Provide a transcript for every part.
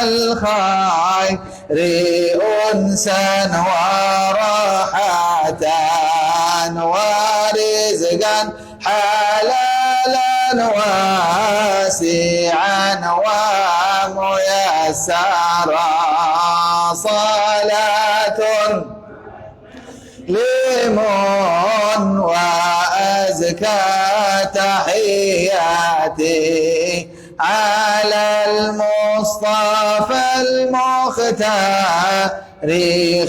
الخير أنسا وراحة ورزقا حلالا واسعا وميسرا صلاة لمن وأزكى تحياتي على المصطفى المختار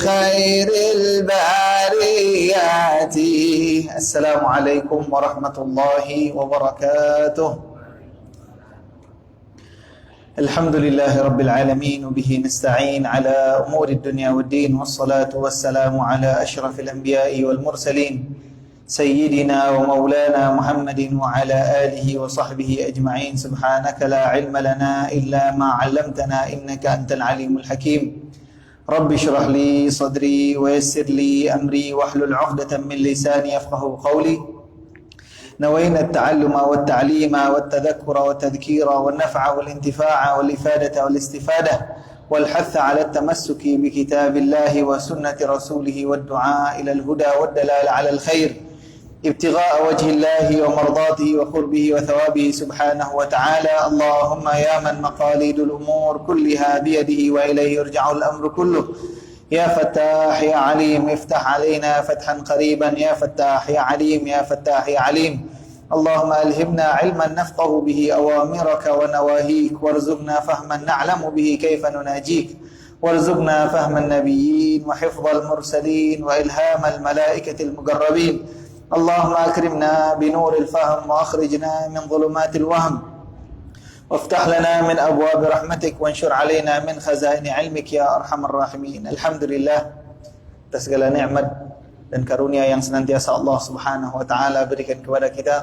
خير البريات. السلام عليكم ورحمة الله وبركاته. الحمد لله رب العالمين وبه نستعين على أمور الدنيا والدين، والصلاة والسلام على أشرف الأنبياء والمرسلين سيدنا ومولانا محمد وعلى آله وصحبه أجمعين. سبحانك لا علم لنا إلا ما علمتنا إنك أنت العليم الحكيم. رب اشرح لي صدري ويسر لي أمري واحلل عقدة من لساني يفقه قولي. نوينا التعلم والتعليم والتذكر والتذكير والنفع والانتفاع والإفادة والاستفادة والحث على التمسك بكتاب الله وسنة رسوله والدعاء إلى الهدى والدلال على الخير ابتغاء وجه الله ومرضاته وقربه وثوابه سبحانه وتعالى. اللهم يا من مقاليد الأمور كلها بيده وإليه يرجع الأمر كله، يا فتاح يا عليم افتح علينا فتحا قريبا، يا فتاح يا عليم يا فتاح يا عليم. اللهم ألهمنا علما نفقه به أوامرك ونواهيك، وارزقنا فهما نعلم به كيف نناجيك، وارزقنا فهم النبيين وحفظ المرسلين وإلهام الملائكة المقربين. اللهم أكرمنا بنور الفهم وأخرجنا من ظلمات الوهم، وافتح لنا من أبواب رحمتك وانشر علينا من خزائن علمك يا أرحم الراحمين. Alhamdulillah, atas segala nikmat dan karunia yang senantiasa Allah Subhanahu wa taala berikan kepada kita.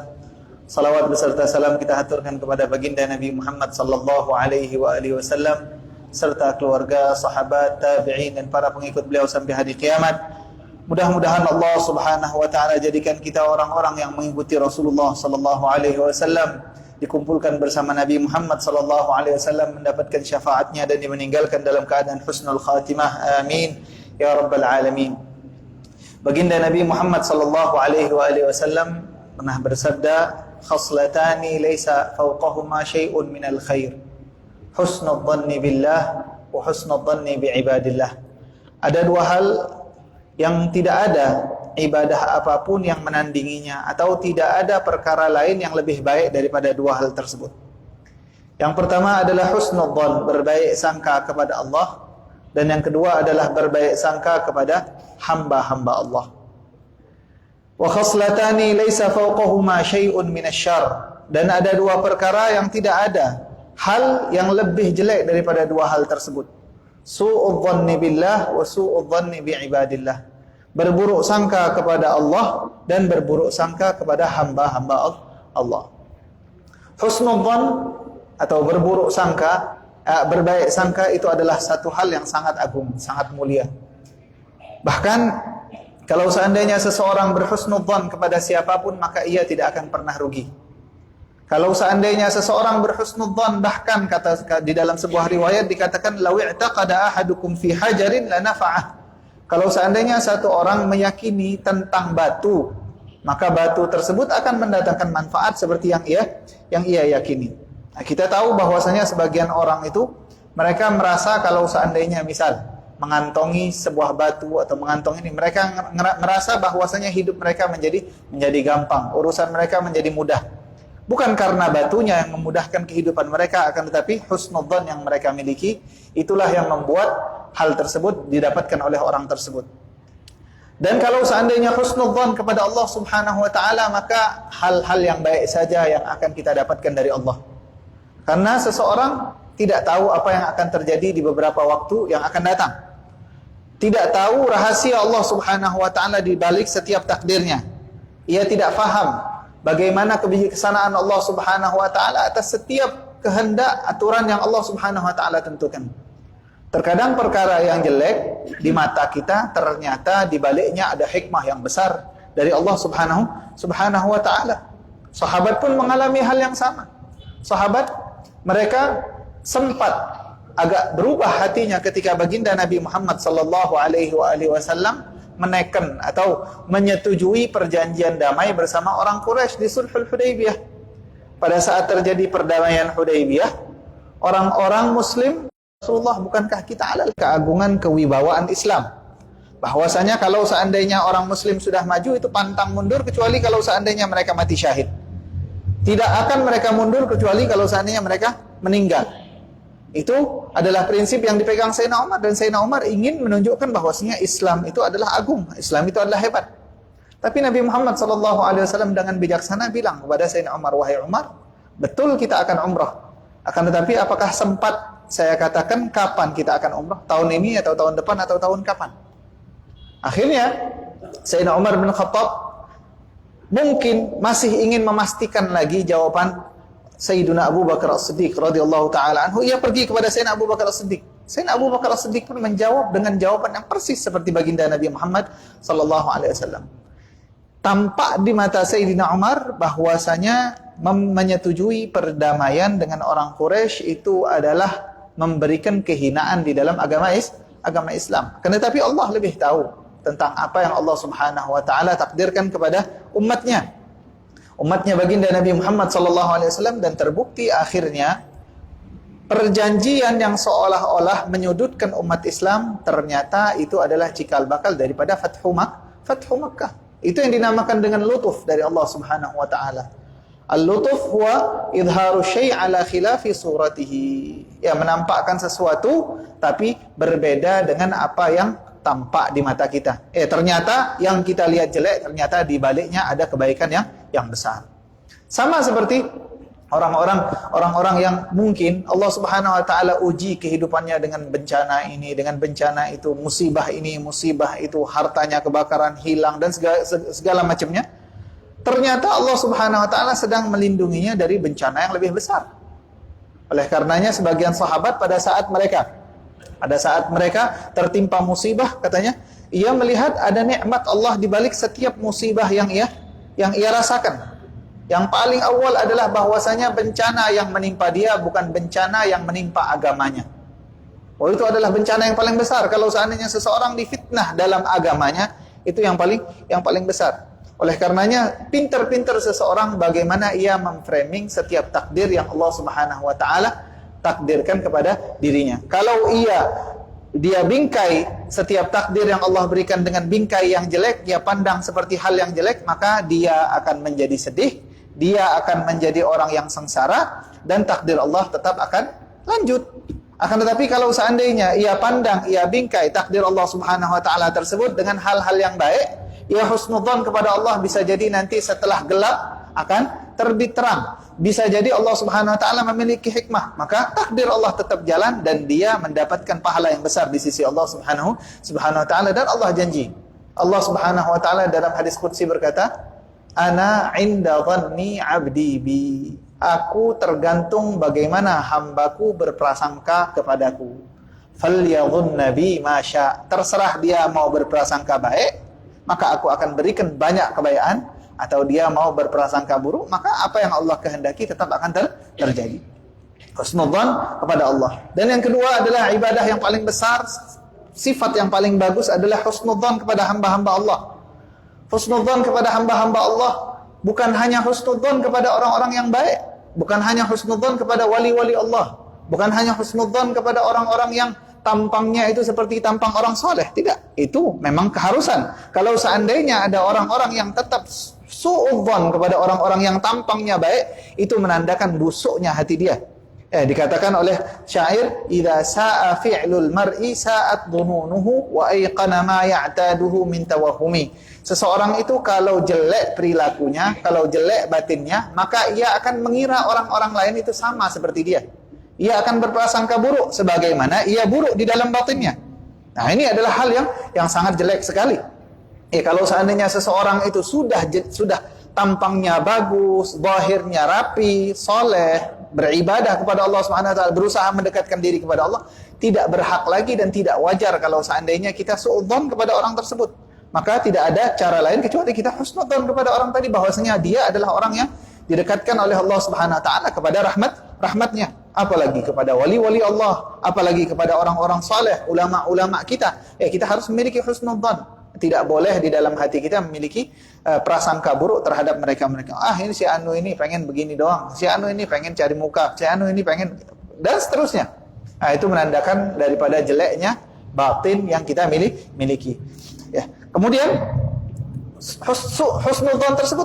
Salawat beserta salam kita haturkan kepada baginda Nabi Muhammad sallallahu alaihi wa alihi wasallam serta keluarga, sahabat, tabi'in dan para pengikut beliau sampai hari kiamat. Mudah-mudahan Allah Subhanahu wa taala jadikan kita orang-orang yang mengikuti Rasulullah sallallahu alaihi wasallam, dikumpulkan bersama Nabi Muhammad sallallahu alaihi wasallam, mendapatkan syafaatnya dan meninggalkan dalam keadaan husnul khatimah. Amin ya rabbal alamin. Baginda Nabi Muhammad sallallahu alaihi wasallam pernah bersabda, khaslatani laisa fawqahuma syai'un minal khair, husnul dhanni billah wa husnul dhanni bi ibadillah. Ada dua hal yang tidak ada ibadah apapun yang menandinginya, atau tidak ada perkara lain yang lebih baik daripada dua hal tersebut. Yang pertama adalah husnul dhann, berbaik sangka kepada Allah, dan yang kedua adalah berbaik sangka kepada hamba-hamba Allah. Wa khaslatani laisa fawqahuma syai'un minasyarr, dan ada dua perkara yang tidak ada hal yang lebih jelek daripada dua hal tersebut. Su'udz dhanni billah wa su'udz dhanni bi ibadillah. Berburuk sangka kepada Allah dan berburuk sangka kepada hamba-hamba Allah. Husnul dhann atau berburuk sangka, berbaik sangka itu adalah satu hal yang sangat agung, sangat mulia. Bahkan kalau seandainya seseorang berhusnul dhann kepada siapapun, maka ia tidak akan pernah rugi. Kalau seandainya seseorang berhusnul dhann, bahkan kata di dalam sebuah riwayat dikatakan law i'taqada ahadukum fi hajarin la nafa'ah. Kalau seandainya satu orang meyakini tentang batu, maka batu tersebut akan mendatangkan manfaat seperti yang ia yakini. Nah, kita tahu bahwasanya sebagian orang itu mereka merasa kalau seandainya misal mengantongi sebuah batu atau mengantongi ini, mereka merasa bahwasanya hidup mereka menjadi gampang, urusan mereka menjadi mudah. Bukan karena batunya yang memudahkan kehidupan mereka, akan tetapi husnul dhann yang mereka miliki itulah yang membuat hal tersebut didapatkan oleh orang tersebut. Dan kalau seandainya husnul dhann kepada Allah Subhanahu wa taala, maka hal-hal yang baik saja yang akan kita dapatkan dari Allah. Karena seseorang tidak tahu apa yang akan terjadi di beberapa waktu yang akan datang. Tidak tahu rahasia Allah Subhanahu wa taala di balik setiap takdirnya. Ia tidak faham bagaimana kebijaksanaan Allah Subhanahu wa taala atas setiap kehendak aturan yang Allah Subhanahu wa taala tentukan. Terkadang perkara yang jelek di mata kita, ternyata di baliknya ada hikmah yang besar dari Allah Subhanahu wa taala. Sahabat pun mengalami hal yang sama. Sahabat mereka sempat agak berubah hatinya ketika baginda Nabi Muhammad sallallahu alaihi wasallam menekan atau menyetujui perjanjian damai bersama orang Quraisy di Sulhul Hudaybiyah. Pada saat terjadi perdamaian Hudaybiyah, orang-orang muslim, Rasulullah, bukankah kita alal keagungan kewibawaan Islam? Bahwasanya kalau seandainya orang muslim sudah maju itu pantang mundur kecuali kalau seandainya mereka mati syahid. Tidak akan mereka mundur kecuali kalau seandainya mereka meninggal. Itu adalah prinsip yang dipegang Sayyidina Umar, dan Sayyidina Umar ingin menunjukkan bahwasanya Islam itu adalah agung, Islam itu adalah hebat. Tapi Nabi Muhammad SAW dengan bijaksana bilang kepada Sayyidina Umar, wahai Umar, betul kita akan umrah. Akan tetapi apakah sempat saya katakan kapan kita akan umrah? Tahun ini atau tahun depan atau tahun kapan? Akhirnya Sayyidina Umar bin Khattab mungkin masih ingin memastikan lagi jawaban Sayyidina Abu Bakar As-Siddiq radhiyallahu taala anhu. Ia pergi kepada Sayyidina Abu Bakar As-Siddiq. Sayyidina Abu Bakar As-Siddiq pun menjawab dengan jawaban yang persis seperti baginda Nabi Muhammad sallallahu alaihi wasallam. Tampak di mata Sayyidina Umar bahwasanya menyetujui perdamaian dengan orang Quraisy itu adalah memberikan kehinaan di dalam agama Islam. Tetapi Allah lebih tahu tentang apa yang Allah Subhanahu wa taala takdirkan kepada umatnya baginda Nabi Muhammad SAW, dan terbukti akhirnya perjanjian yang seolah-olah menyudutkan umat Islam ternyata itu adalah cikal bakal daripada Fathu Makkah. Itu yang dinamakan dengan lutuf dari Allah Subhanahu wa taala. Al-lutuf huwa idharu syai' ala khilafi suratihi. Ya, menampakkan sesuatu tapi berbeda dengan apa yang tampak di mata kita. Ternyata yang kita lihat jelek, ternyata di baliknya ada kebaikan yang besar. Sama seperti orang-orang yang mungkin Allah Subhanahu wa taala uji kehidupannya dengan bencana ini, dengan bencana itu, musibah ini, musibah itu, hartanya kebakaran, hilang dan segala macamnya. Ternyata Allah Subhanahu wa taala sedang melindunginya dari bencana yang lebih besar. Oleh karenanya sebagian sahabat pada saat mereka tertimpa musibah, katanya, ia melihat ada nikmat Allah di balik setiap musibah yang ia rasakan. Yang paling awal adalah bahwasanya bencana yang menimpa dia bukan bencana yang menimpa agamanya. Oh, itu adalah bencana yang paling besar. Kalau seandainya seseorang difitnah dalam agamanya, itu yang paling besar. Oleh karenanya, pintar-pintar seseorang bagaimana ia memframing setiap takdir yang Allah Subhanahu wa taala takdirkan kepada dirinya. Kalau dia bingkai setiap takdir yang Allah berikan dengan bingkai yang jelek, dia pandang seperti hal yang jelek, maka dia akan menjadi sedih, dia akan menjadi orang yang sengsara, dan takdir Allah tetap akan lanjut. Akan tetapi kalau seandainya ia pandang, ia bingkai takdir Allah Subhanahu wa taala tersebut dengan hal-hal yang baik, ia husnudzon kepada Allah, bisa jadi nanti setelah gelap akan terbit terang. Bisa jadi Allah Subhanahu wa taala memiliki hikmah, maka takdir Allah tetap jalan dan dia mendapatkan pahala yang besar di sisi Allah Subhanahu wa taala. Dan Allah janji, Allah Subhanahu wa taala dalam hadis qudsi berkata, ana 'inda dhanni 'abdi bi. Aku tergantung bagaimana hambaku berprasangka kepadaku. Falyadhunna bi ma syaa. Terserah dia mau berprasangka baik, maka aku akan berikan banyak kebaikan, atau dia mau berprasangka buruk, maka apa yang Allah kehendaki tetap akan terjadi. Husnudzan kepada Allah. Dan yang kedua adalah ibadah yang paling besar, sifat yang paling bagus adalah husnudzan kepada hamba-hamba Allah. Husnudzan kepada hamba-hamba Allah bukan hanya husnudzan kepada orang-orang yang baik, bukan hanya husnudzan kepada wali-wali Allah, bukan hanya husnudzan kepada orang-orang yang tampangnya itu seperti tampang orang soleh. Tidak, itu memang keharusan. Kalau seandainya ada orang-orang yang tetap su'udzon kepada orang-orang yang tampangnya baik, itu menandakan busuknya hati dia. Dikatakan oleh syair, idza sa'a fi'lul mar'i sa'at dhununuhu wa ayqana ma ya'taduhu min tawahhumi. Seseorang itu kalau jelek perilakunya, kalau jelek batinnya, maka ia akan mengira orang-orang lain itu sama seperti dia. Ia akan berprasangka buruk sebagaimana ia buruk di dalam batinnya. Nah, ini adalah hal yang sangat jelek sekali. Kalau seandainya seseorang itu sudah tampangnya bagus, zahirnya rapi, soleh, beribadah kepada Allah Subhanahu wa taala, berusaha mendekatkan diri kepada Allah, tidak berhak lagi dan tidak wajar kalau seandainya kita suudzon kepada orang tersebut. Maka tidak ada cara lain kecuali kita husnudzon kepada orang tadi, bahwasanya dia adalah orang yang didekatkan oleh Allah Subhanahu wa taala kepada rahmatnya. apalagi kepada wali-wali Allah, apalagi kepada orang-orang saleh, ulama-ulama kita. Kita harus memiliki husnudzan. Tidak boleh di dalam hati kita memiliki prasangka buruk terhadap mereka-mereka. Ini si Anu ini pengen begini doang, si Anu ini pengen cari muka, si Anu ini pengen, dan seterusnya. Itu menandakan daripada jeleknya batin yang kita miliki. Kemudian husnudzan tersebut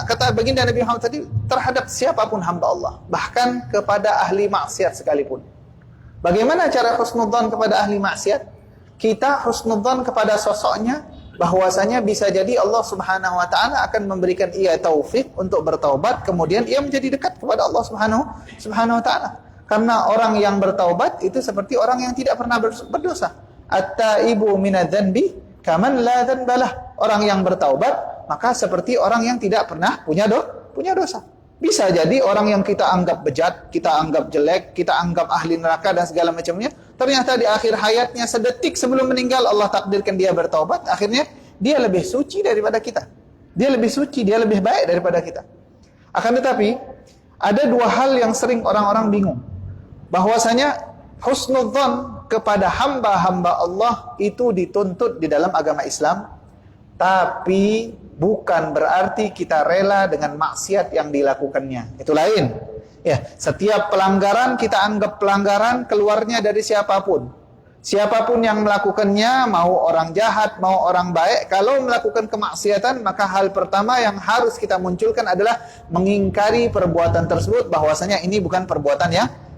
kata baginda Nabi Muhammad tadi, terhadap siapapun hamba Allah, bahkan kepada ahli maksiat sekalipun. Bagaimana cara husnudzan kepada ahli maksiat? Kita husnudzan kepada sosoknya, bahwasanya bisa jadi Allah Subhanahu wa taala akan memberikan ia taufik untuk bertaubat, kemudian ia menjadi dekat kepada Allah Subhanahu wa taala. Karena orang yang bertaubat itu seperti orang yang tidak pernah berdosa. At-taibu minadz-dzanbi kaman la dzanbalah. Orang yang bertaubat maka seperti orang yang tidak pernah punya dosa. Bisa jadi orang yang kita anggap bejat, kita anggap jelek, kita anggap ahli neraka dan segala macamnya, ternyata di akhir hayatnya sedetik sebelum meninggal Allah takdirkan dia bertaubat, akhirnya dia lebih suci daripada kita. Dia lebih suci, dia lebih baik daripada kita. Akan tetapi ada dua hal yang sering orang-orang bingung. Bahwasanya husnudzan kepada hamba-hamba Allah itu dituntut di dalam agama Islam, tapi bukan berarti kita rela dengan maksiat yang dilakukannya. Itu lain. Setiap pelanggaran kita anggap pelanggaran keluarnya dari siapapun. Siapapun yang melakukannya, mau orang jahat, mau orang baik, kalau melakukan kemaksiatan, maka hal pertama yang harus kita munculkan adalah mengingkari perbuatan tersebut, bahwasanya ini bukan perbuatan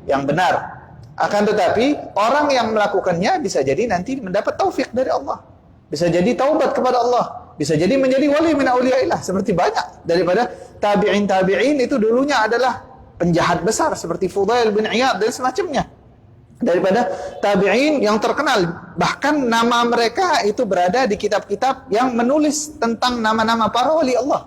yang benar. Akan tetapi orang yang melakukannya bisa jadi nanti mendapat taufik dari Allah. Bisa jadi taubat kepada Allah, bisa jadi menjadi wali min auliyaillah. Seperti banyak daripada tabi'in itu dulunya adalah penjahat besar seperti Fudail bin Iyad dan semacamnya. Daripada tabi'in yang terkenal, bahkan nama mereka itu berada di kitab-kitab yang menulis tentang nama-nama para wali Allah.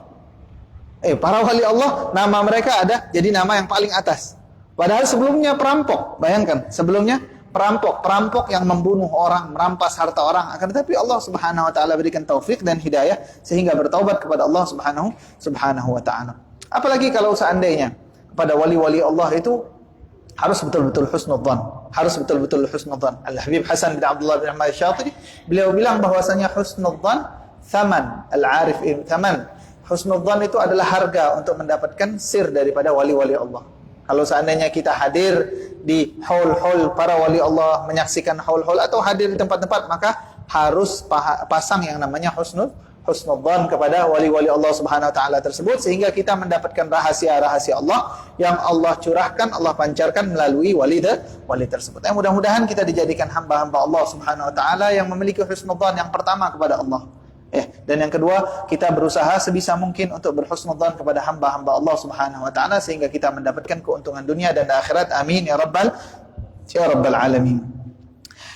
Para wali Allah, nama mereka ada jadi nama yang paling atas. Padahal sebelumnya perampok. Bayangkan, sebelumnya perampok yang membunuh orang, merampas harta orang. Akan tetapi Allah Subhanahu wa taala berikan taufik dan hidayah sehingga bertaubat kepada Allah Subhanahu wa taala. Apalagi kalau seandainya kepada wali-wali Allah itu harus betul-betul husnudzan. Harus betul-betul husnudzan. Al-Habib Hasan bin Abdullah bin Ahmad Syatiri, beliau bilang bahwasanya husnudzan thaman, al-arif thaman. Husnudzan itu adalah harga untuk mendapatkan sir daripada wali-wali Allah. Kalau seandainya kita hadir di haul-haul para wali Allah, menyaksikan haul-haul atau hadir di tempat-tempat, maka harus pasang yang namanya husnudzan kepada wali-wali Allah Subhanahu wa taala tersebut, sehingga kita mendapatkan rahasia-rahasia Allah yang Allah curahkan, Allah pancarkan melalui wali tersebut. Mudah-mudahan kita dijadikan hamba-hamba Allah Subhanahu wa taala yang memiliki husnudzan yang pertama kepada Allah. Dan yang kedua, kita berusaha sebisa mungkin untuk berhusnudzan kepada hamba-hamba Allah Subhanahu wa taala sehingga kita mendapatkan keuntungan dunia dan akhirat. Amin ya rabbal alamin.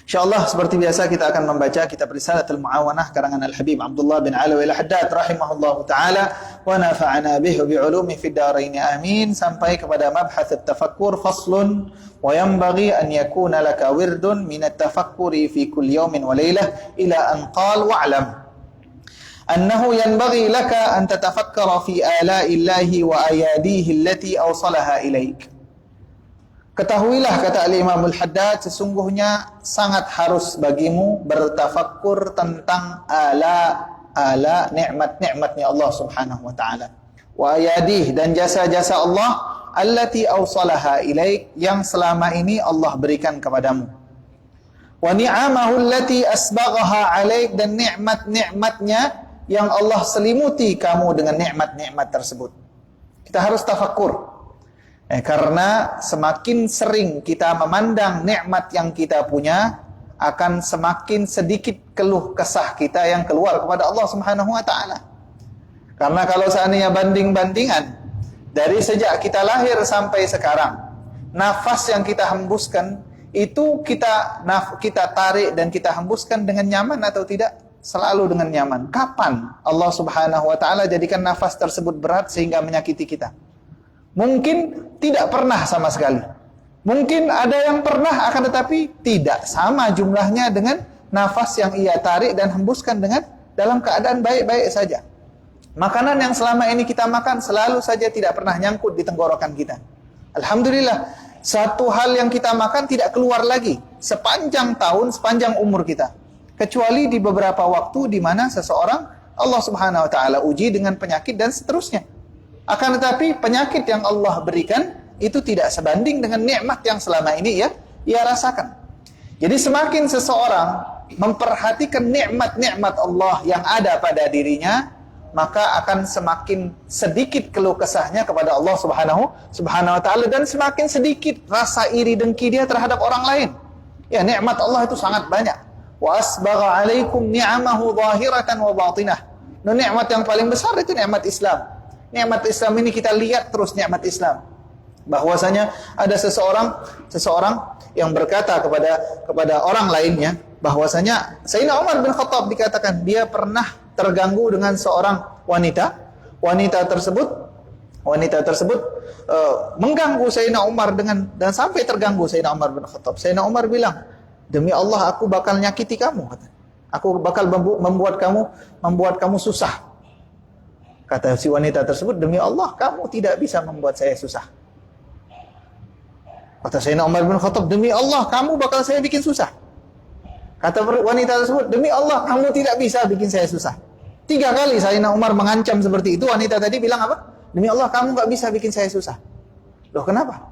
Insyaallah seperti biasa kita akan membaca kitab Risalatul Muawanah karangan Al-Habib Abdullah bin Alawi Al-Haddad rahimahullahu taala wa nafa'ana bihi wa bi ulumihi fid dharain amin, sampai kepada mabhath at-tafakkur faslun wa yanbaghi an yakuna laka wirdun min at-tafakkuri fi kulli yawmin wa laylah ila an qala wa'lam أنه ينبغي لك أن تتفكر في آلاء الله وآياته التي أوصلها إليك. Ketahuilah, kata Al-Imam Al-Haddad, sesungguhnya sangat harus bagimu bertafakkur tentang ala nikmat-nikmatnya Allah Subhanahu wa taala. Wa ayadih, dan jasa-jasa Allah allati awsalaha ilaik, yang selama ini Allah berikan kepadamu. Wa ni'amahu allati asbaghaha alaik, dan nikmat-nikmatnya yang Allah selimuti kamu dengan nikmat-nikmat tersebut. Kita harus tafakkur. Karena semakin sering kita memandang nikmat yang kita punya, akan semakin sedikit keluh kesah kita yang keluar kepada Allah Subhanahu wa taala. Karena kalau seandainya banding-bandingan dari sejak kita lahir sampai sekarang, nafas yang kita hembuskan itu kita tarik dan kita hembuskan dengan nyaman atau tidak? Selalu dengan nyaman. Kapan Allah Subhanahu wa taala jadikan nafas tersebut berat sehingga menyakiti kita? Mungkin tidak pernah sama sekali. Mungkin ada yang pernah, akan tetapi tidak sama jumlahnya dengan nafas yang ia tarik dan hembuskan dengan dalam keadaan baik-baik saja. Makanan yang selama ini kita makan selalu saja tidak pernah nyangkut di tenggorokan kita. Alhamdulillah, Satu hal yang kita makan tidak keluar lagi sepanjang tahun, sepanjang umur kita. Kecuali di beberapa waktu di mana seseorang Allah Subhanahu wa taala uji dengan penyakit dan seterusnya. Akan tetapi penyakit yang Allah berikan itu tidak sebanding dengan nikmat yang selama ini ia rasakan. Jadi semakin seseorang memperhatikan nikmat-nikmat Allah yang ada pada dirinya, maka akan semakin sedikit keluh kesahnya kepada Allah Subhanahu wa taala, dan semakin sedikit rasa iri dengki dia terhadap orang lain. Ya, nikmat Allah itu sangat banyak. Wa asbagha 'alaikum ni'amahu zahiratan wa batinah. Nah, nikmat yang paling besar itu nikmat Islam. Nikmat Islam ini kita lihat terus nikmat Islam. Bahwasanya ada seseorang yang berkata kepada orang lainnya bahwasanya Sayyidina Umar bin Khattab dikatakan dia pernah terganggu dengan seorang wanita. Wanita tersebut mengganggu Sayyidina Umar dan sampai terganggu Sayyidina Umar bin Khattab. Sayyidina Umar bilang, "Demi Allah aku bakal nyakiti kamu," kata. "Aku bakal membuat kamu susah." Kata si wanita tersebut, "Demi Allah kamu tidak bisa membuat saya susah." Kata Sayyidina Umar bin Khattab, "Demi Allah kamu bakal saya bikin susah." Kata wanita tersebut, "Demi Allah kamu tidak bisa bikin saya susah." 3 kali Sayyidina Umar mengancam seperti itu. Wanita tadi bilang apa? "Demi Allah kamu gak bisa bikin saya susah." Loh, kenapa?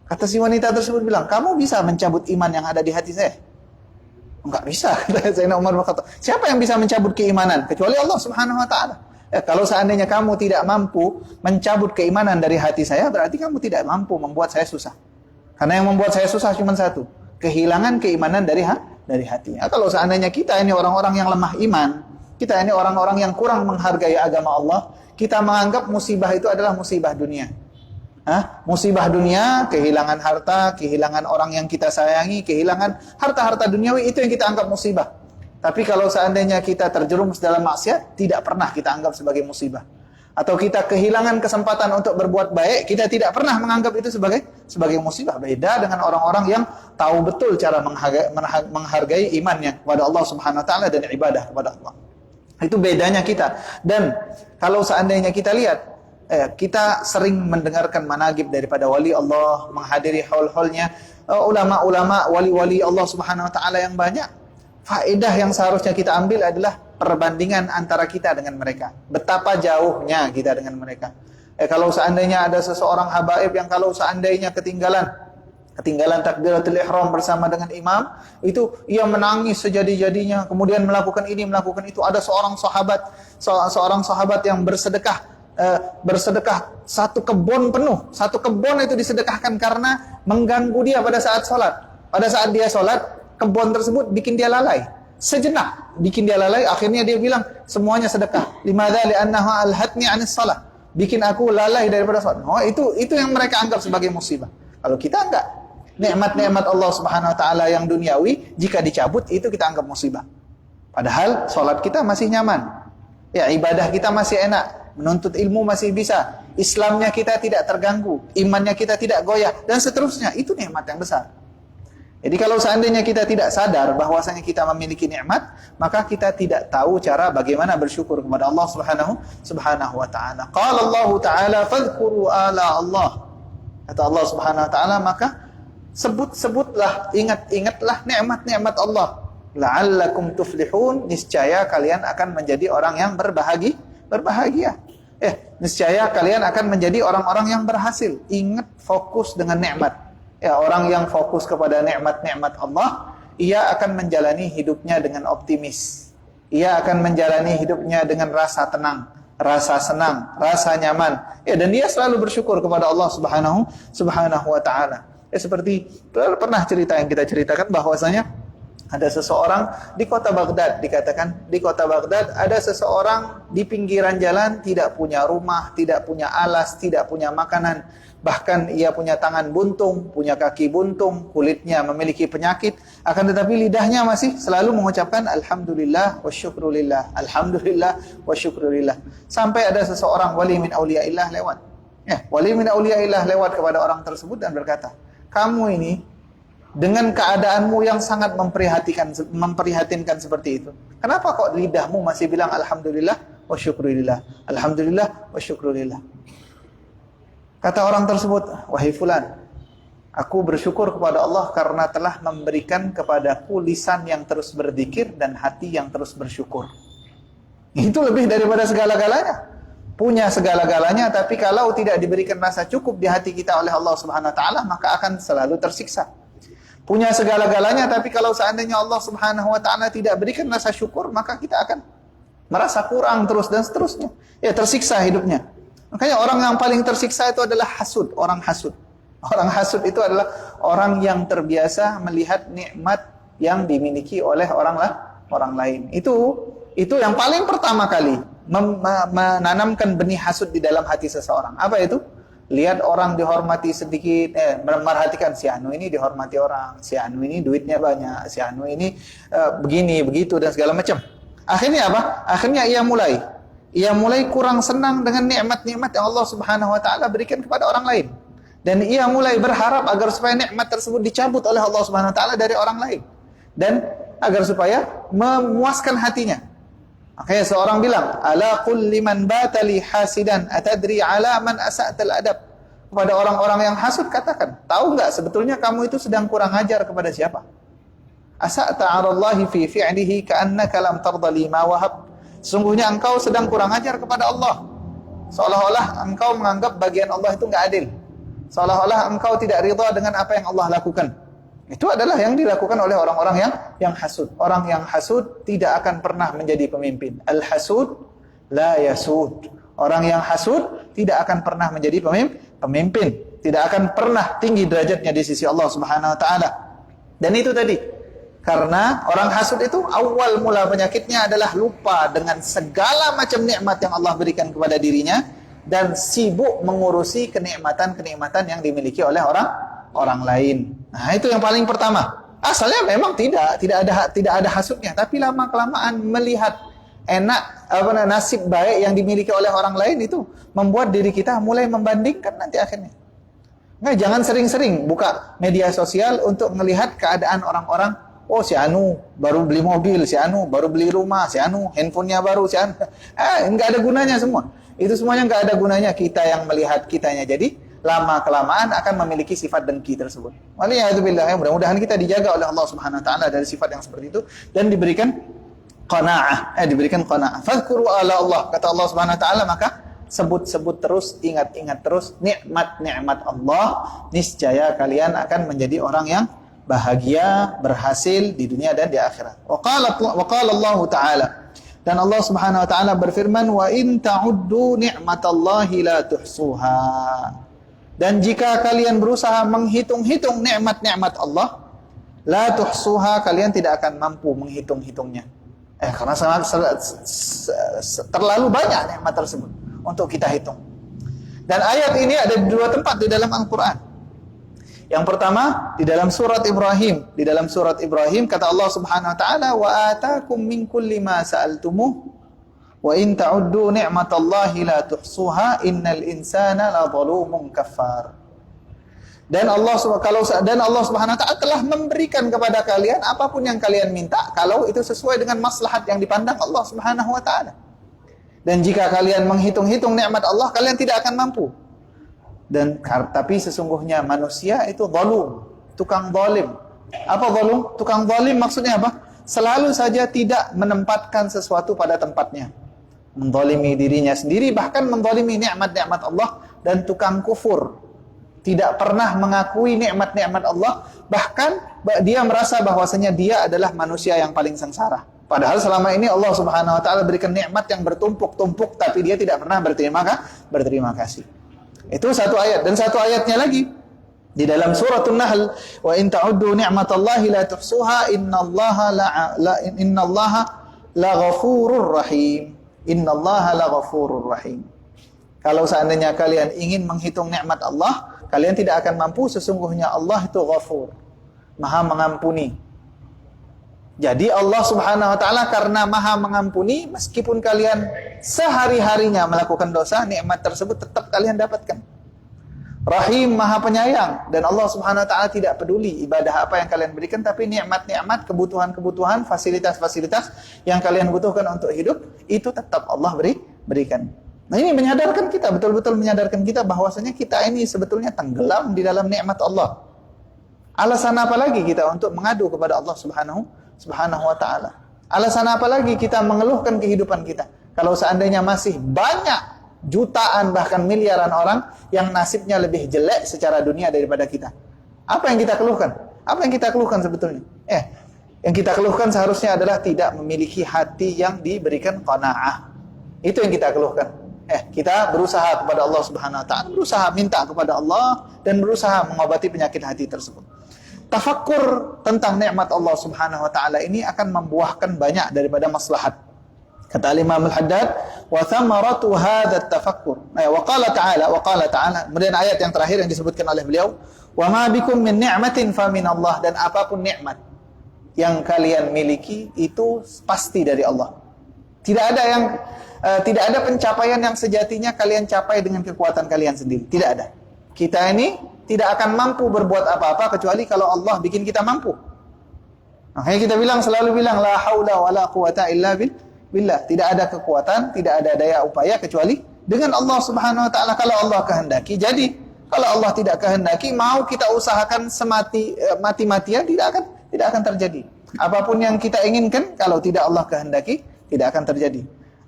Kata si wanita tersebut bilang, "Kamu bisa mencabut iman yang ada di hati saya?" Enggak bisa, kata Sayyidina Umar bin Khattab. Siapa yang bisa mencabut keimanan? Kecuali Allah Subhanahu wa taala. Kalau seandainya kamu tidak mampu mencabut keimanan dari hati saya, berarti kamu tidak mampu membuat saya susah. Karena yang membuat saya susah cuma satu, kehilangan keimanan dari hati. Kalau seandainya kita ini orang-orang yang lemah iman, kita ini orang-orang yang kurang menghargai agama Allah, kita menganggap musibah itu adalah musibah dunia. Musibah dunia, kehilangan harta, kehilangan orang yang kita sayangi, kehilangan harta-harta duniawi, itu yang kita anggap musibah. Tapi kalau seandainya kita terjerumus dalam maksiat, tidak pernah kita anggap sebagai musibah. Atau kita kehilangan kesempatan untuk berbuat baik, kita tidak pernah menganggap itu sebagai musibah. Beda dengan orang-orang yang tahu betul cara menghargai imannya kepada Allah Subhanahu wa taala dan ibadah kepada Allah. Itu bedanya kita. Dan kalau seandainya kita lihat, kita sering mendengarkan managib daripada wali Allah, menghadiri haul-haulnya, ulama-ulama, wali-wali Allah Subhanahu wa taala yang banyak. Faedah yang seharusnya kita ambil adalah perbandingan antara kita dengan mereka. Betapa jauhnya kita dengan mereka. Kalau seandainya ada seseorang habaib yang kalau seandainya ketinggalan takbiratul ihram bersama dengan imam, itu ia menangis sejadi-jadinya, kemudian melakukan ini, melakukan itu. Ada seorang sahabat yang bersedekah satu kebun penuh. Satu kebun itu disedekahkan karena mengganggu dia pada saat sholat. Pada saat dia sholat, kebun tersebut bikin dia lalai. Sejenak bikin dia lalai, akhirnya dia bilang semuanya sedekah. Limadza li'annaha alhatni 'anis shalah. Bikin aku lalai daripada salat. Oh, itu yang mereka anggap sebagai musibah. Kalau kita enggak. Nikmat-nikmat Allah Subhanahu wa taala yang duniawi jika dicabut itu kita anggap musibah. Padahal salat kita masih nyaman. Ya, ibadah kita masih enak, menuntut ilmu masih bisa. Islamnya kita tidak terganggu, imannya kita tidak goyah dan seterusnya. Itu nikmat yang besar. Jadi kalau seandainya kita tidak sadar bahwasanya kita memiliki nikmat, maka kita tidak tahu cara bagaimana bersyukur kepada Allah Subhanahu wa taala. Qala Allah taala fadhkuru ala Allah. Kata Allah Subhanahu wa taala, maka sebut-sebutlah, ingat-ingatlah nikmat-nikmat Allah. La'allakum tuflihun, niscaya kalian akan menjadi orang yang berbahagia. Niscaya kalian akan menjadi orang-orang yang berhasil. Ingat, fokus dengan nikmat. Ya, orang yang fokus kepada nikmat-nikmat Allah, ia akan menjalani hidupnya dengan optimis. Ia akan menjalani hidupnya dengan rasa tenang, rasa senang, rasa nyaman. Ya, dan dia selalu bersyukur kepada Allah Subhanahu wa taala. Seperti pernah cerita yang kita ceritakan bahwasanya ada seseorang di kota Baghdad, dikatakan di kota Baghdad ada seseorang di pinggiran jalan, tidak punya rumah, tidak punya alas, tidak punya makanan. Bahkan ia punya tangan buntung, punya kaki buntung, kulitnya memiliki penyakit, akan tetapi lidahnya masih selalu mengucapkan alhamdulillah wa syukrulillah, alhamdulillah wa syukrulillah. Sampai ada seseorang wali min auliyaillah lewat. Wali min auliyaillah lewat kepada orang tersebut dan berkata, "Kamu ini dengan keadaanmu yang sangat memprihatinkan seperti itu, kenapa kok lidahmu masih bilang alhamdulillah wa syukrulillah, alhamdulillah wa syukrulillah?" Kata orang tersebut, "Wahai fulan, Aku bersyukur kepada Allah karena telah memberikan kepadaku lisan yang terus berzikir dan hati yang terus bersyukur. Itu lebih daripada segala-galanya. Punya segala-galanya, tapi kalau tidak diberikan rasa cukup di hati kita oleh Allah Subhanahu wa taala, maka akan selalu tersiksa. Punya segala-galanya, tapi kalau seandainya Allah Subhanahu wa taala tidak berikan rasa syukur, maka kita akan merasa kurang terus dan seterusnya. Ya, tersiksa hidupnya. Makanya orang yang paling tersiksa itu adalah hasud, orang hasud. Orang hasud itu adalah orang yang terbiasa melihat nikmat yang dimiliki oleh orang lain. Itu yang paling pertama kali menanamkan benih hasud di dalam hati seseorang. Apa itu? Lihat orang dihormati sedikit, merhatikan si Anu ini dihormati orang, si Anu ini duitnya banyak, si Anu ini begini, begitu dan segala macam. Akhirnya apa? Akhirnya ia mulai kurang senang dengan nikmat-nikmat yang Allah Subhanahu wa taala berikan kepada orang lain. Dan ia mulai berharap agar supaya nikmat tersebut dicabut oleh Allah Subhanahu wa taala dari orang lain. Dan agar supaya memuaskan hatinya. Makanya seorang bilang, "Ala qul liman batali hasidan atadri ala man asa'tal adab." Kepada orang-orang yang hasud katakan, tahu enggak sebetulnya kamu itu sedang kurang ajar kepada siapa? Asa'ta 'ala Allah fi fi'lihi ka'annaka lam tarda lima wahab. Sesungguhnya engkau sedang kurang ajar kepada Allah. Seolah-olah engkau menganggap bagian Allah itu enggak adil. Seolah-olah engkau tidak ridha dengan apa yang Allah lakukan. Itu adalah yang dilakukan oleh orang-orang yang hasud. Orang yang hasud tidak akan pernah menjadi pemimpin. Al-hasud la yasud. Orang yang hasud tidak akan pernah menjadi pemimpin. Tidak akan pernah tinggi derajatnya di sisi Allah Subhanahu wa taala. Dan itu tadi. Karena orang hasud itu awal mula penyakitnya adalah lupa dengan segala macam nikmat yang Allah berikan kepada dirinya dan sibuk mengurusi kenikmatan-kenikmatan yang dimiliki oleh orang lain. Nah, itu yang paling pertama. Asalnya memang tidak ada hasudnya, tapi lama-kelamaan melihat enak nasib baik yang dimiliki oleh orang lain itu membuat diri kita mulai membandingkan nanti akhirnya. Nah, jangan sering-sering buka media sosial untuk melihat keadaan orang-orang. Oh, si Anu baru beli mobil, si Anu baru beli rumah, si Anu handphonenya baru, si Anu. Enggak ada gunanya semua. Itu semuanya enggak ada gunanya kita yang melihat kitanya. Jadi lama-kelamaan akan memiliki sifat dengki tersebut. Waliyahzubillah, mudah-mudahan kita dijaga oleh Allah Subhanahu wa taala dari sifat yang seperti itu dan diberikan qanaah, Fadhkuru ala Allah, kata Allah Subhanahu wa taala, maka sebut-sebut terus, ingat-ingat terus nikmat-nikmat Allah, niscaya kalian akan menjadi orang yang bahagia, berhasil di dunia dan di akhirat. Wa qala Allah taala, dan Allah Subhanahu wa taala berfirman, wa in ta'uddu ni'matallahi la tuhsuha. Dan jika kalian berusaha menghitung-hitung nikmat-nikmat Allah, la tuhsuha, kalian tidak akan mampu menghitung-hitungnya. Karena terlalu banyak nikmat tersebut untuk kita hitung. Dan ayat ini ada di dua tempat di dalam Al-Quran. Yang pertama di dalam surat Ibrahim. Di dalam surat Ibrahim kata Allah Subhanahu wa taala, wa atakum min kulli ma sa'altumuh wa in ta'uddu ni'matallahi la tuhsuha innal insana la zalumun kafar. Dan Allah Subhanahu wa taala telah memberikan kepada kalian apapun yang kalian minta kalau itu sesuai dengan maslahat yang dipandang Allah Subhanahu wa taala. Dan jika kalian menghitung-hitung nikmat Allah, kalian tidak akan mampu. Tapi sesungguhnya manusia itu zalum, tukang zalim. Apa zalum? Tukang zalim maksudnya apa? Selalu saja tidak menempatkan sesuatu pada tempatnya. Menzalimi dirinya sendiri, bahkan menzalimi nikmat-nikmat Allah, dan tukang kufur. Tidak pernah mengakui nikmat-nikmat Allah, bahkan dia merasa bahwasanya dia adalah manusia yang paling sengsara. Padahal selama ini Allah Subhanahu wa taala berikan nikmat yang bertumpuk-tumpuk, tapi dia tidak pernah berterima kasih. Itu satu ayat. Dan satu ayatnya lagi di dalam suratul Nahl, wa in ta'uddu ni'matallahi la tuhsuha innallaha la ghafurur rahim. Innallaha la ghafurur rahim. Kalau seandainya kalian ingin menghitung nikmat Allah, kalian tidak akan mampu. Sesungguhnya Allah itu Ghafur, Maha mengampuni. Jadi Allah Subhanahu wa taala karena Maha mengampuni, meskipun kalian sehari-harinya melakukan dosa, nikmat tersebut tetap kalian dapatkan. Rahim, Maha penyayang, dan Allah Subhanahu wa taala tidak peduli ibadah apa yang kalian berikan, tapi nikmat-nikmat, kebutuhan-kebutuhan, fasilitas-fasilitas yang kalian butuhkan untuk hidup, itu tetap Allah berikan. Nah, ini menyadarkan kita, betul-betul menyadarkan kita bahwasanya kita ini sebetulnya tenggelam di dalam nikmat Allah. Alasan apa lagi kita untuk mengadu kepada Allah Subhanahu wa taala? Alasan apa lagi kita mengeluhkan kehidupan kita? Kalau seandainya masih banyak jutaan bahkan miliaran orang yang nasibnya lebih jelek secara dunia daripada kita. Apa yang kita keluhkan? Apa yang kita keluhkan sebetulnya? Yang kita keluhkan seharusnya adalah tidak memiliki hati yang diberikan qanaah. Itu yang kita keluhkan. Kita berusaha kepada Allah Subhanahu wa taala, berusaha minta kepada Allah dan berusaha mengobati penyakit hati tersebut. Tafakkur tentang nikmat Allah Subhanahu wa taala ini akan membuahkan banyak daripada maslahat. Kata Imam Al-Haddad, wa thamaratu hadzal tafakkur. Wa qala ta'ala. Kemudian ayat yang terakhir yang disebutkan oleh beliau, wa ma bikum min ni'matin fa min Allah, dan apapun nikmat yang kalian miliki itu pasti dari Allah. Tidak ada pencapaian yang sejatinya kalian capai dengan kekuatan kalian sendiri. Tidak ada. Kita ini tidak akan mampu berbuat apa-apa kecuali kalau Allah bikin kita mampu. Makanya kita selalu bilang la haula wala quwata illa billah. Tidak ada kekuatan, tidak ada daya upaya kecuali dengan Allah Subhanahu wa taala. Kalau Allah kehendaki jadi, kalau Allah tidak kehendaki, mau kita usahakan mati-matian tidak akan terjadi. Apapun yang kita inginkan kalau tidak Allah kehendaki tidak akan terjadi.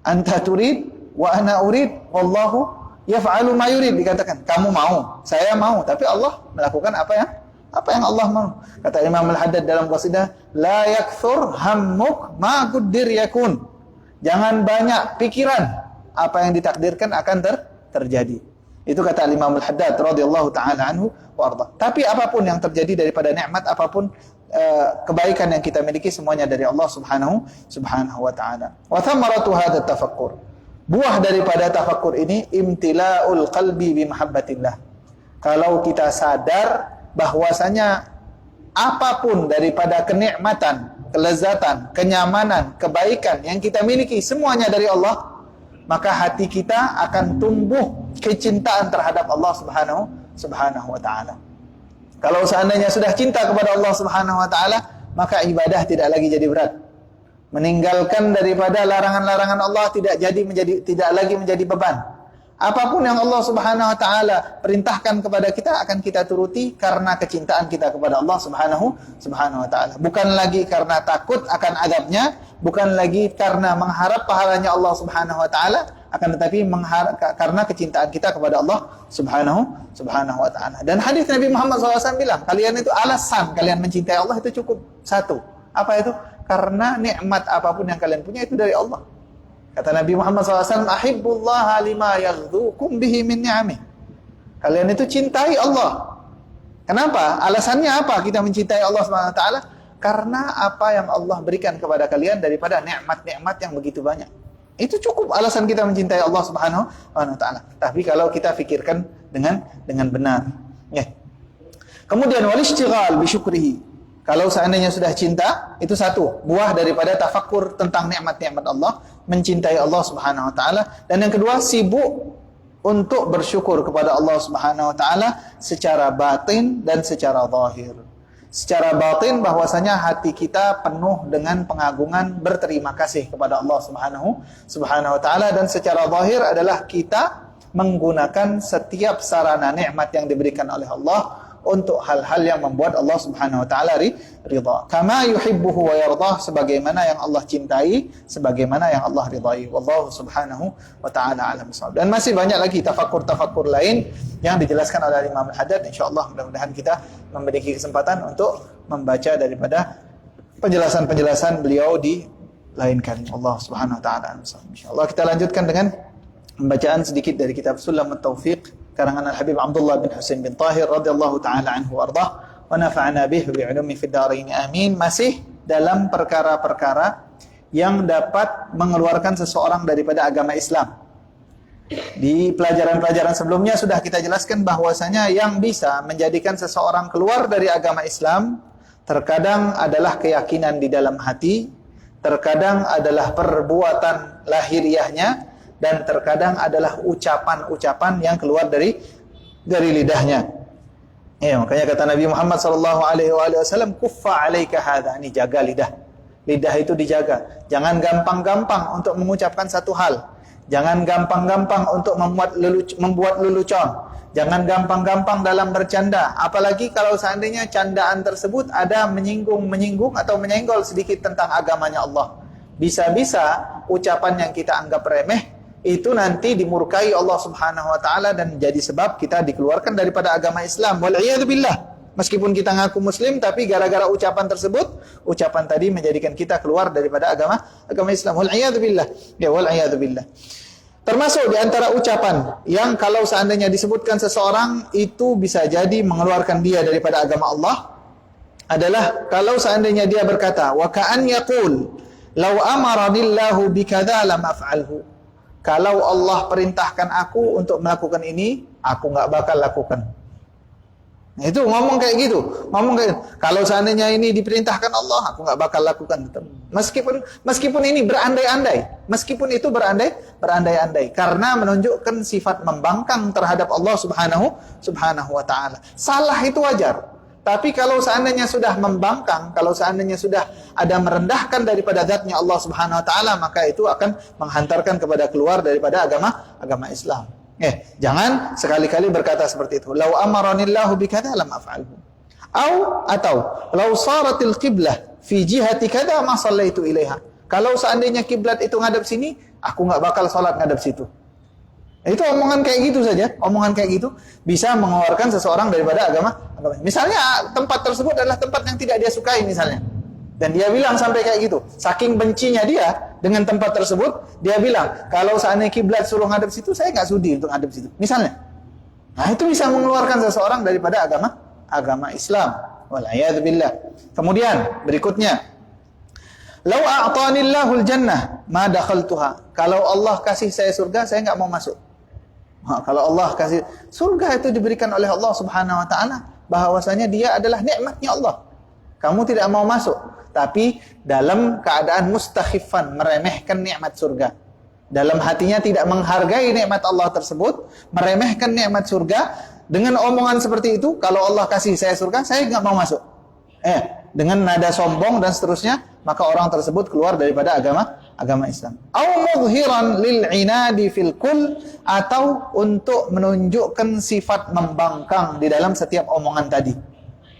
Anta turid wa ana urid wallahu yaf'alu ma yurid, dikatakan kamu mau, saya mau, tapi Allah melakukan apa yang Allah mau. Kata Imam Al-Haddad dalam qasidah, la yakthur hammuk ma quddir yakun. Jangan banyak pikiran, apa yang ditakdirkan akan terjadi. Itu kata Imam Al-Haddad radhiyallahu taala anhu wa arda. Tapi apapun yang terjadi daripada nikmat, apapun kebaikan yang kita miliki, semuanya dari Allah Subhanahu wa taala. Wa thamaratu hadzal tafakkur. Buah daripada tafakkur ini imtila'ul qalbi bi mahabbatillah. Kalau kita sadar bahwasanya apapun daripada kenikmatan, kelezatan, kenyamanan, kebaikan yang kita miliki semuanya dari Allah, maka hati kita akan tumbuh kecintaan terhadap Allah Subhanahu wa taala. Kalau seandainya sudah cinta kepada Allah Subhanahu wa taala, maka ibadah tidak lagi jadi berat. Meninggalkan daripada larangan-larangan Allah tidak lagi menjadi beban. Apapun yang Allah Subhanahu wa taala perintahkan kepada kita akan kita turuti karena kecintaan kita kepada Allah Subhanahu wa taala. Bukan lagi karena takut akan azabnya, bukan lagi karena mengharap pahalanya Allah Subhanahu wa taala, akan tetapi karena kecintaan kita kepada Allah Subhanahu wa taala. Dan hadis Nabi Muhammad SAW bilang, kalian itu alasan kalian mencintai Allah itu cukup satu. Apa itu? Karena nikmat apapun yang kalian punya itu dari Allah. Kata Nabi Muhammad SAW, ahibbullaha lima yaghdukum bihi min ni'amih. Kalian itu cintai Allah. Kenapa? Alasannya apa kita mencintai Allah SWT? Karena apa yang Allah berikan kepada kalian daripada nikmat-nikmat yang begitu banyak. Itu cukup alasan kita mencintai Allah Subhanahu wa taala. Tapi kalau kita fikirkan dengan benar. Kemudian wal-ishtighal bi syukrihi. Kalau seandainya sudah cinta, itu satu, buah daripada tafakkur tentang nikmat-nikmat Allah, mencintai Allah Subhanahu wa taala. Dan yang kedua, sibuk untuk bersyukur kepada Allah Subhanahu wa taala secara batin dan secara zahir. Secara batin bahwasanya hati kita penuh dengan pengagungan, berterima kasih kepada Allah Subhanahu wa taala, dan secara zahir adalah kita menggunakan setiap sarana nikmat yang diberikan oleh Allah untuk hal-hal yang membuat Allah Subhanahu wa taala ridha. Kama yuhibbuhu wa yardah, sebagaimana yang Allah cintai, sebagaimana yang Allah ridai. Wallahu Subhanahu wa taala alam bissawab. Dan masih banyak lagi tafakkur-tafakkur lain yang dijelaskan oleh Imam Al-Haddad. Insyaallah mudah-mudahan kita memiliki kesempatan untuk membaca daripada penjelasan-penjelasan beliau di lain kali. Allah Subhanahu wa taala alam bissawab. Insyaallah kita lanjutkan dengan pembacaan sedikit dari kitab Sulamut Taufiq karangan Al-Habib Abdullah bin Husain bin Tahir radhiyallahu taala anhu warḍah wa nafa'ana bihi bi 'ulumi fid dharain amin. Masih dalam perkara-perkara yang dapat mengeluarkan seseorang daripada agama Islam. Di pelajaran-pelajaran sebelumnya sudah kita jelaskan bahwasanya yang bisa menjadikan seseorang keluar dari agama Islam terkadang adalah keyakinan di dalam hati, terkadang adalah perbuatan lahiriahnya, dan terkadang adalah ucapan-ucapan yang keluar dari lidahnya. Makanya kata Nabi Muhammad SAW, kuffa alaika hadha, ini jaga lidah. Lidah itu dijaga. Jangan gampang-gampang untuk mengucapkan satu hal. Jangan gampang-gampang untuk membuat lelucon. Jangan gampang-gampang dalam bercanda, apalagi kalau seandainya candaan tersebut ada menyinggung atau menyenggol sedikit tentang agamanya Allah. Bisa-bisa ucapan yang kita anggap remeh itu nanti dimurkai Allah Subhanahu wa taala dan jadi sebab kita dikeluarkan daripada agama Islam. Wal'iyadzubillah. Meskipun kita ngaku muslim, tapi gara-gara ucapan tersebut, ucapan tadi menjadikan kita keluar daripada agama Islam. Wal'iyadzubillah. Ya, wal'iyadzubillah. Termasuk di antara ucapan yang kalau seandainya disebutkan seseorang itu bisa jadi mengeluarkan dia daripada agama Allah adalah kalau seandainya dia berkata, wa ka'an yaqul law amaranillahu bikadza lam af'alhu. Kalau Allah perintahkan aku untuk melakukan ini, aku enggak bakal lakukan. Nah, itu ngomong kayak gitu. Kalau seandainya ini diperintahkan Allah, aku nggak bakal lakukan. Meskipun ini berandai-andai, meskipun itu berandai-andai, karena menunjukkan sifat membangkang terhadap Allah Subhanahu wa taala. Salah itu wajar. Tapi kalau seandainya sudah membangkang, kalau seandainya sudah ada merendahkan daripada zatnya Allah Subhanahu wa taala, maka itu akan menghantarkan kepada keluar daripada agama Islam. Jangan sekali-kali berkata seperti itu. Lau amaranillahu bikadza lam af'alhu. Atau lau saratil qiblah fi jihati kadza ma shallaitu ilaiha. Kalau seandainya kiblat itu ngadap sini, aku enggak bakal salat ngadap situ. Itu omongan kayak gitu saja, omongan kayak gitu bisa mengeluarkan seseorang daripada agama. Misalnya tempat tersebut adalah tempat yang tidak dia sukai misalnya. Dan dia bilang sampai kayak gitu. Saking bencinya dia dengan tempat tersebut, dia bilang, kalau seandainya kiblat suruh ngadep situ, saya nggak sudi untuk ngadep situ. Misalnya. Nah, itu bisa mengeluarkan seseorang daripada agama Islam. Wal'iyadzubillah. Kemudian, berikutnya. Lau a'tanillahul jannah, ma dakhaltuha. Kalau Allah kasih saya surga, saya nggak mau masuk. Kalau Allah kasih surga itu diberikan oleh Allah Subhanahu wa taala, bahwasanya dia adalah nikmatnya Allah. Kamu tidak mau masuk, tapi dalam keadaan mustakhifan, meremehkan nikmat surga. Dalam hatinya tidak menghargai nikmat Allah tersebut, meremehkan nikmat surga dengan omongan seperti itu. Kalau Allah kasih saya surga, saya nggak mau masuk. Dengan nada sombong dan seterusnya, maka orang tersebut keluar daripada agama Islam. Au mudhiran lil inadi fil kull, atau untuk menunjukkan sifat membangkang di dalam setiap omongan tadi.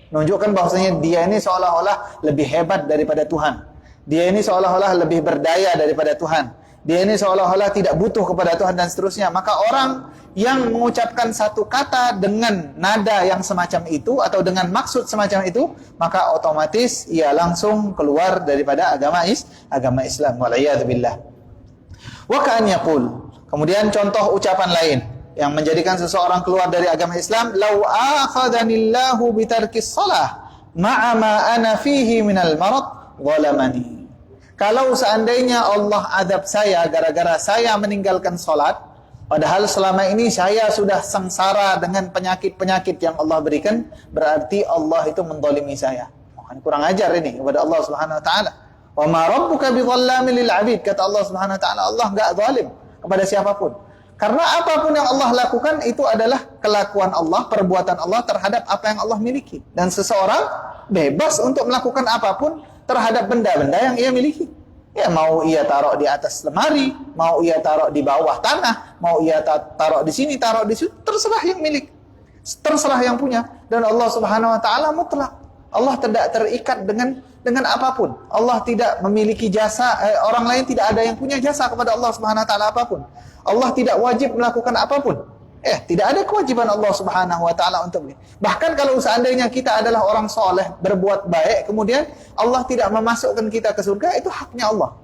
Menunjukkan bahwasanya dia ini seolah-olah lebih hebat daripada Tuhan. Dia ini seolah-olah lebih berdaya daripada Tuhan. Dia ini seolah-olah tidak butuh kepada Tuhan dan seterusnya. Maka orang yang mengucapkan satu kata dengan nada yang semacam itu atau dengan maksud semacam itu, maka otomatis ia langsung keluar daripada agama Islam. Wal'iyadzubillah. Wa ka'an yaqul. Kemudian contoh ucapan lain yang menjadikan seseorang keluar dari agama Islam, lau akhadhanillahu bitarkis shalah ma'a ma ana fihi minal marad zalamani. Kalau seandainya Allah adab saya gara-gara saya meninggalkan salat, padahal selama ini saya sudah sengsara dengan penyakit-penyakit yang Allah berikan, berarti Allah itu menzalimi saya. Kurang ajar ini kepada Allah Subhanahu wa taala. Wa ma rabbuka bidhallamin lil 'abid, kata Allah Subhanahu wa taala, Allah enggak zalim kepada siapapun. Karena apapun yang Allah lakukan itu adalah kelakuan Allah, perbuatan Allah terhadap apa yang Allah miliki. Dan seseorang bebas untuk melakukan apapun terhadap benda-benda yang ia miliki. Ya, mau ia taruh di atas lemari, mau ia taruh di bawah tanah, mau ia taruh di sini, taruh di situ, terserah yang milik. Terserah yang punya. Dan Allah Subhanahu wa taala mutlak. Allah tidak terikat dengan apapun. Allah tidak memiliki jasa, orang lain tidak ada yang punya jasa kepada Allah Subhanahu wa taala apapun. Allah tidak wajib melakukan apapun. Tidak ada kewajiban Allah Subhanahu wa taala untuk ini. Bahkan kalau seandainya kita adalah orang soleh, berbuat baik, kemudian Allah tidak memasukkan kita ke surga, itu haknya Allah.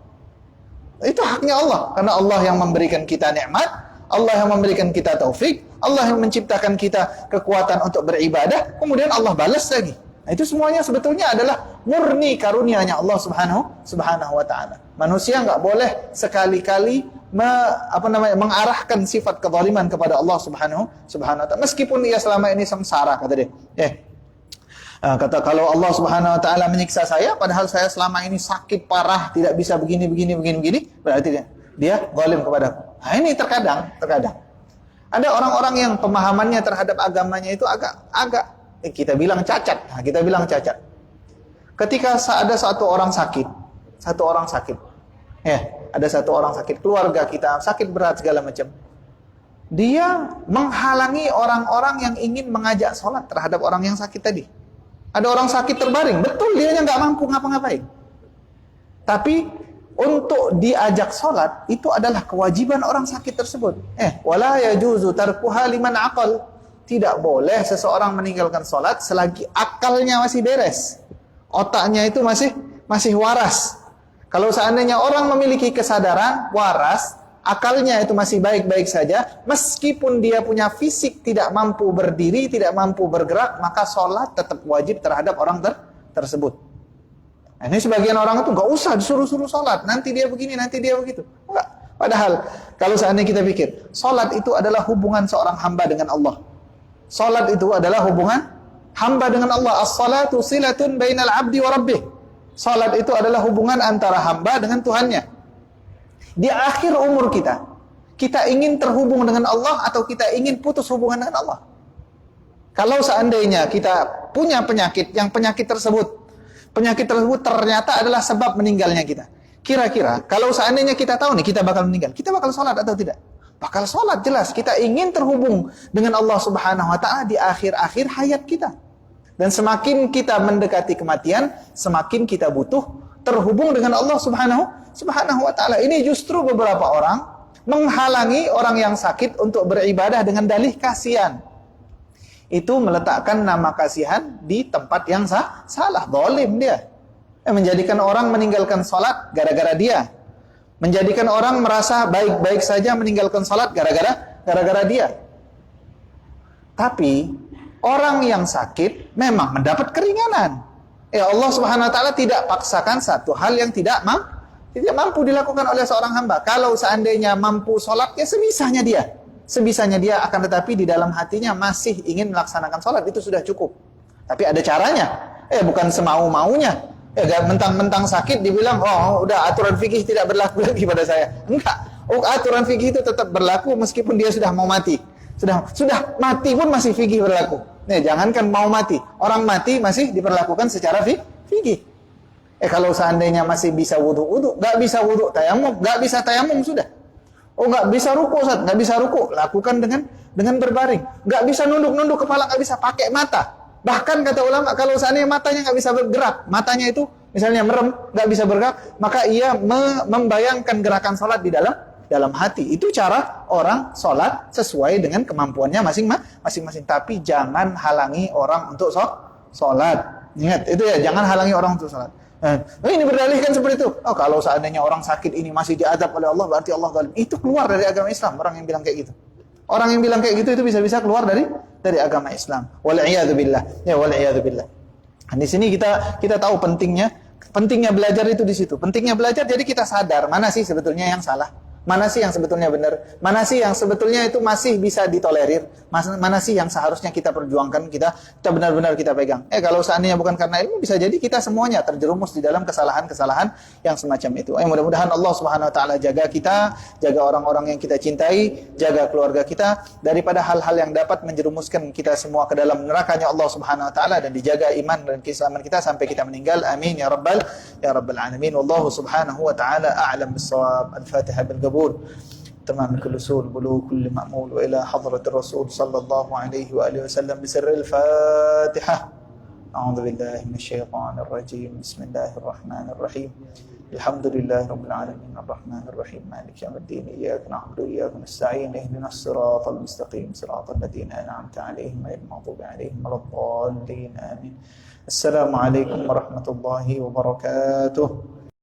Itu haknya Allah, karena Allah yang memberikan kita nikmat, Allah yang memberikan kita taufik, Allah yang menciptakan kita kekuatan untuk beribadah, kemudian Allah balas lagi. Nah, itu semuanya sebetulnya adalah murni karunia-Nya Allah Subhanahu wa taala. Manusia enggak boleh sekali-kali mengarahkan sifat kezaliman kepada Allah Subhanahu wa taala, meskipun ia selama ini sengsara, kata dia. Kata kalau Allah Subhanahu wa taala menyiksa saya padahal saya selama ini sakit parah, tidak bisa begini, berarti dia zalim kepadaku. Nah, ini terkadang ada orang-orang yang pemahamannya terhadap agamanya itu agak kita bilang cacat. Nah, kita bilang cacat. Ketika ada satu orang sakit. Ada satu orang sakit, keluarga kita sakit berat segala macam. dia menghalangi orang-orang yang ingin mengajak sholat terhadap orang yang sakit tadi. Ada orang sakit terbaring, betul dia nggak mampu ngapa-ngapain. Tapi untuk diajak sholat itu adalah kewajiban orang sakit tersebut. Wala yajuzu tarkuha liman aqal. Tidak boleh seseorang meninggalkan sholat selagi akalnya masih beres, otaknya itu masih waras. Kalau seandainya orang memiliki kesadaran waras, akalnya itu masih baik-baik saja, meskipun dia punya fisik tidak mampu berdiri, tidak mampu bergerak, maka sholat tetap wajib terhadap orang tersebut. Nah, ini sebagian orang itu nggak usah disuruh-suruh sholat, nanti dia begini, nanti dia begitu. Enggak. Padahal kalau seandainya kita pikir, sholat itu adalah hubungan seorang hamba dengan Allah. Sholat itu adalah hubungan hamba dengan Allah. As-salatu silatun bainal abdi wa rabbih. Sholat itu adalah hubungan antara hamba dengan Tuhannya. Di akhir umur kita ingin terhubung dengan Allah atau kita ingin putus hubungan dengan Allah. Kalau seandainya kita punya penyakit, yang penyakit tersebut ternyata adalah sebab meninggalnya kita. Kira-kira kalau seandainya kita tahu nih kita bakal meninggal, kita bakal sholat atau tidak? Bakal sholat, jelas. Kita ingin terhubung dengan Allah Subhanahu wa ta'ala di akhir-akhir hayat kita. Dan semakin kita mendekati kematian, semakin kita butuh terhubung dengan Allah Subhanahu wa ta'ala. Ini justru beberapa orang menghalangi orang yang sakit untuk beribadah dengan dalih kasihan. Itu meletakkan nama kasihan di tempat yang salah, zalim dia. Menjadikan orang meninggalkan sholat gara-gara dia. Menjadikan orang merasa baik-baik saja meninggalkan sholat gara-gara dia. Tapi orang yang sakit memang mendapat keringanan. Allah Subhanahu wa ta'ala tidak paksakan satu hal yang tidak mampu dilakukan oleh seorang hamba. Kalau seandainya mampu sholat, ya sebisanya dia akan, tetapi di dalam hatinya masih ingin melaksanakan sholat, itu sudah cukup. Tapi ada caranya. Bukan semau-maunya. Mentang-mentang sakit dibilang, udah aturan fikih tidak berlaku lagi pada saya. Enggak. Aturan fikih itu tetap berlaku meskipun dia sudah mau mati. Sudah mati pun masih fikih berlaku. Jangankan mau mati, orang mati masih diperlakukan secara fikih. Kalau seandainya masih bisa wudu, nggak bisa wudu, tayamum, nggak bisa tayamum sudah. Nggak bisa ruku, Ustaz, nggak bisa ruku, lakukan dengan berbaring. Nggak bisa nunduk kepala, nggak bisa pakai mata. Bahkan kata ulama, kalau seandainya matanya nggak bisa bergerak, matanya itu misalnya merem, nggak bisa bergerak, maka ia membayangkan gerakan sholat di dalam hati. Itu cara orang sholat sesuai dengan kemampuannya masing-masing. Tapi jangan halangi orang untuk sholat. Ingat, itu ya, jangan halangi orang untuk sholat. Ini berdalihkan seperti itu. Kalau seandainya orang sakit ini masih diadab oleh Allah, berarti Allah zalim. Itu keluar dari agama Islam, orang yang bilang kayak gitu. Orang yang bilang kayak gitu itu bisa-bisa keluar dari agama Islam. Wal'iyadzubillah. Ya, wal'iyadzubillah. Di sini kita tahu pentingnya belajar itu di situ. Pentingnya belajar, jadi kita sadar mana sih sebetulnya yang salah, mana sih yang sebetulnya benar, mana sih yang sebetulnya itu masih bisa ditolerir, mana sih yang seharusnya kita perjuangkan, kita benar-benar kita pegang. Kalau seandainya bukan karena ilmu, bisa jadi kita semuanya terjerumus di dalam kesalahan-kesalahan yang semacam itu. Mudah-mudahan Allah Subhanahu wa ta'ala jaga kita, jaga orang-orang yang kita cintai, jaga keluarga kita daripada hal-hal yang dapat menjerumuskan kita semua ke dalam nerakanya Allah Subhanahu wa ta'ala, dan dijaga iman dan keislaman kita sampai kita meninggal. Amin ya rabbal alamin. Wallahu subhanahu wa ta'ala a'lam bis-shawab. Al-Fatihah bil تمام كل سول بلوغ كل مأمول وإلى حضرة الرسول صلى الله عليه وآله وسلم بسر الفاتحة. أعوذ بالله من الشيطان الرجيم. بسم الله الرحمن الرحيم. الحمد لله رب العالمين الرحمن الرحيم مالك يوم الدين إياك نعبد وإياك نستعين اهدنا الصراط المستقيم صراط الذين أنعمت عليهم غير المغضوب عليهم ولا الضالين آمين. السلام عليكم ورحمة الله وبركاته.